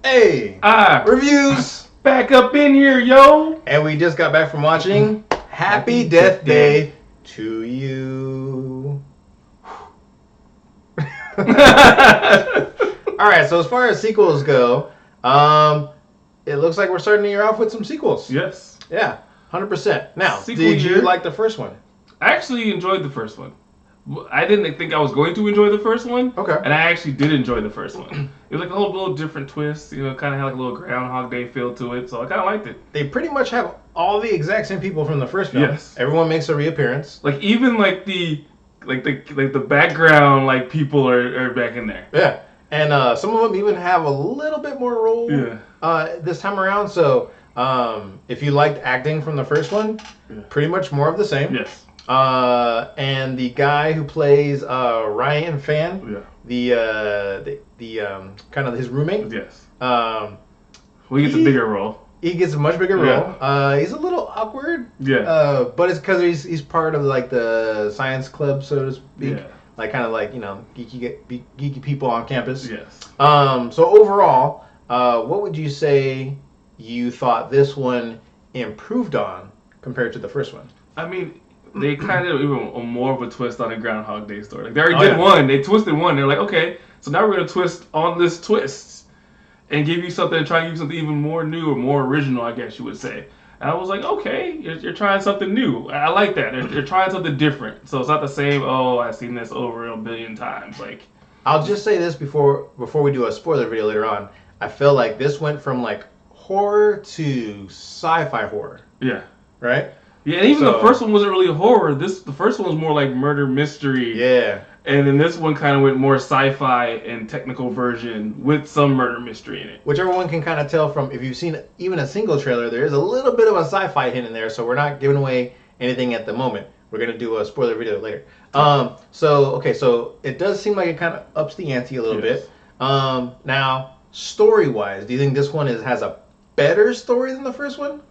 Hey, reviews. Back up in here, yo. And we just got back from watching Happy Death Day to You. Alright, so as far as sequels go, it looks like we're starting the year off with some sequels. Yes. Yeah, 100%. Now, did you like the first one? I actually enjoyed the first one. I didn't think I was going to enjoy the first one. Okay. And I actually did enjoy the first one. It was like a whole little different twist, kind of had like a little Groundhog Day feel to it, so I kind of liked it. They pretty much have all the exact same people from the first film. Yes. Everyone makes a reappearance. Like even like the background like people are back in there. Yeah. And some of them even have a little bit more role this time around. So if you liked acting from the first one, pretty much more of the same. Yes. And the guy who plays Ryan Fan, the kind of his roommate. Yes. He gets a bigger role. He gets a much bigger role. He's a little awkward. Yeah. But it's because he's part of like the science club, so to speak. Yeah. Like kind of like geeky people on campus. Yes. So overall, what would you say you thought this one improved on compared to the first one? I mean, they kind of even more of a twist on a Groundhog Day story. Like they already did one. They twisted one. They're like, okay, so now we're gonna twist on this twist and give you something, try to give you something even more new or more original, I guess you would say. And I was like, okay, you're trying something new. I like that. They're trying something different. So it's not the same. Oh, I've seen this over a billion times. Like, I'll just say this before we do a spoiler video later on. I feel like this went from like horror to sci-fi horror. Yeah. Right. Yeah, and even the first one wasn't really horror. The first one was more like murder mystery. Yeah. And then this one kind of went more sci-fi and technical version with some murder mystery in it. Which everyone can kind of tell from, if you've seen even a single trailer, there is a little bit of a sci-fi hint in there, so we're not giving away anything at the moment. We're going to do a spoiler video later. So it does seem like it kind of ups the ante a little bit. Now, story-wise, do you think this one has a better story than the first one?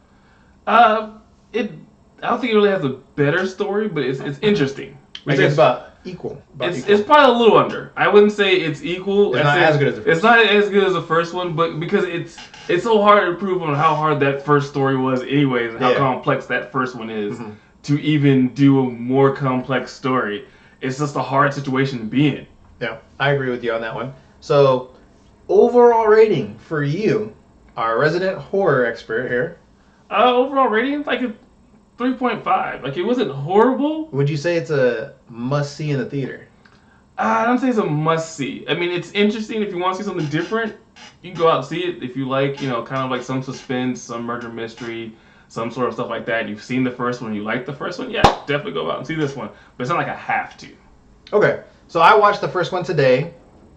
I don't think it really has a better story, but it's interesting. It's about equal. It's probably a little under. I wouldn't say it's equal. It's not as good as the first. It's not as good as the first one, but because it's so hard to prove on how hard that first story was anyways, and how complex that first one is to even do a more complex story. It's just a hard situation to be in. Yeah, I agree with you on that one. So, overall rating for you, our resident horror expert here. Overall rating, like a 3.5. Like, it wasn't horrible. Would you say it's a must-see in the theater? I don't say it's a must-see. I mean, it's interesting. If you want to see something different, you can go out and see it. If you like, kind of like some suspense, some murder mystery, some sort of stuff like that, and you've seen the first one, you like the first one, yeah, definitely go out and see this one. But it's not like I have to. Okay. So I watched the first one today.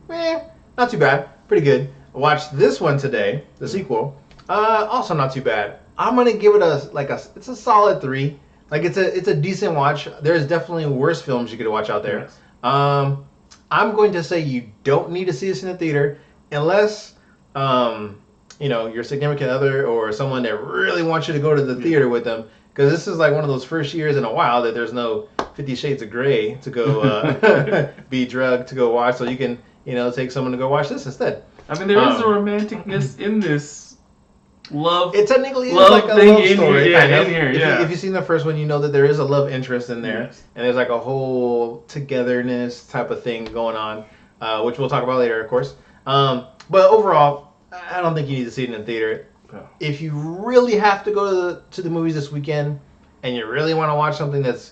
Not too bad. Pretty good. I watched this one today, the sequel. Also not too bad. I'm gonna give it it's a solid 3. Like it's a decent watch. There's definitely worse films you could watch out there. Yes. I'm going to say you don't need to see this in the theater unless your significant other or someone that really wants you to go to the theater with them, because this is like one of those first years in a while that there's no 50 Shades of Grey to go be drugged to go watch, so you can take someone to go watch this instead. I mean, there is a romanticness in this. Love. It technically is like a love story. If you've seen the first one, you know that there is a love interest in there, and there's like a whole togetherness type of thing going on, which we'll talk about later, of course. But overall, I don't think you need to see it in the theater. No. If you really have to go to the movies this weekend, and you really want to watch something that's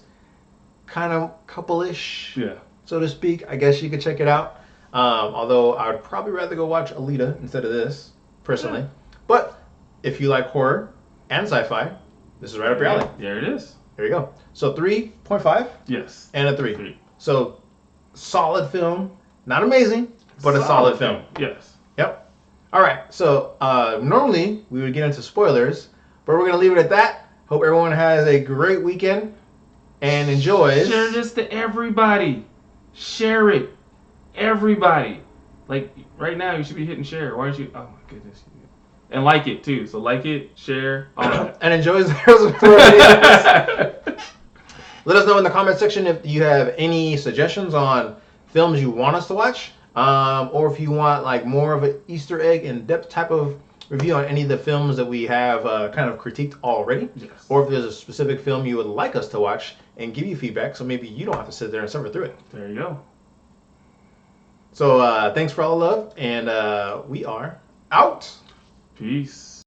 kind of couple-ish, so to speak, I guess you could check it out. Although I would probably rather go watch Alita instead of this, personally. But if you like horror and sci-fi, this is right up your alley. There it is. There you go. So 3.5? Yes. And a 3. So solid film. Not amazing, but a solid film. Yes. Yep. All right. So normally we would get into spoilers, but we're going to leave it at that. Hope everyone has a great weekend and enjoys. Share this to everybody. Share it. Everybody. Like right now you should be hitting share. Why aren't you? Oh my goodness. And like it too. So like it, share, all that. And enjoy Let us know in the comment section if you have any suggestions on films you want us to watch. or if you want like more of an Easter egg in depth type of review on any of the films that we have kind of critiqued already, Yes. or if there's a specific film you would like us to watch and give you feedback, so maybe you don't have to sit there and suffer through it. There you go. So thanks for all the love, and we are out. Peace.